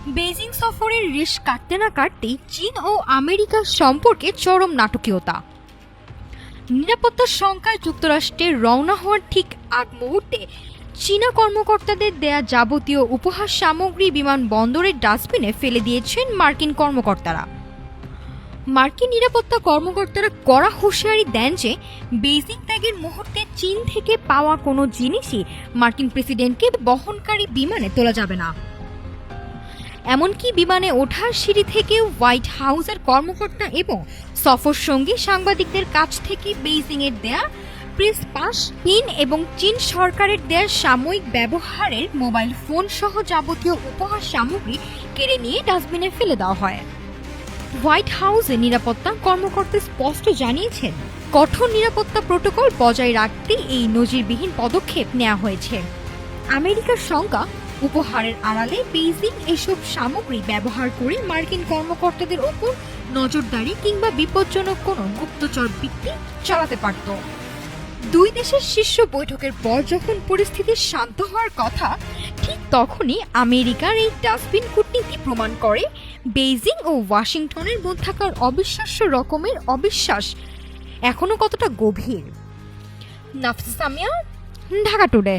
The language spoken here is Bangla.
বেইজিং সফরের রেশ কাটতে না কাটতেই চীন ও আমেরিকার সম্পর্কে চরম নাটকীয়তা। নিরাপত্তার শঙ্কায় যুক্তরাষ্ট্রের রওনা হওয়ার ঠিক আগ মুহূর্তে চীনা কর্মকর্তাদের দেয়া যাবতীয় উপহার সামগ্রী বিমানবন্দরের ডাস্টবিনে ফেলে দিয়েছেন মার্কিন কর্মকর্তারা। মার্কিন নিরাপত্তা কর্মকর্তারা কড়া হুঁশিয়ারি দেন যে বেইজিং ত্যাগের মুহূর্তে চীন থেকে পাওয়া কোনো জিনিসই মার্কিন প্রেসিডেন্টকে বহনকারী বিমানে তোলা যাবে না। এমনকি বিমানে ওঠার সিঁড়ি থেকে হোয়াইট হাউসের কর্মকর্তা এবং সফর সঙ্গী সাংবাদিকদের কাছ থেকে বেইজিংয়ের দেয়া প্রেস পাস, চীন এবং চীন সরকারের দেয়া সাময়িক ব্যবহারের মোবাইল ফোন সহ যাবতীয় উপহার সামগ্রী কেড়ে নিয়ে ডাস্টবিনে ফেলে দেওয়া হয়। হোয়াইট হাউসের নিরাপত্তা কর্মকর্তা স্পষ্ট জানিয়েছেন, কঠোর নিরাপত্তা প্রোটোকল বজায় রাখতে এই নজিরবিহীন পদক্ষেপ নেওয়া হয়েছে। আমেরিকার শঙ্কা, উপহারের আড়ালে বেইজিং এসব সামগ্রী ব্যবহার করে মার্কিন কর্মকর্তাদের ওপর নজরদারি কিংবা বিপজ্জনক কোনো গুপ্তচর বৃত্তি চালাতে পারত। দুই দেশের শীর্ষ বৈঠকের পর যখন পরিস্থিতি শান্ত হওয়ার কথা, ঠিক তখনই আমেরিকার এই ডাস্টবিন কূটনীতি প্রমাণ করে বেইজিং ও ওয়াশিংটনের মধ্যে থাকার অবিশ্বাস্য রকমের অবিশ্বাস এখনো কতটা গভীর। নাফিসা সামিয়া, ঢাকা টুডে।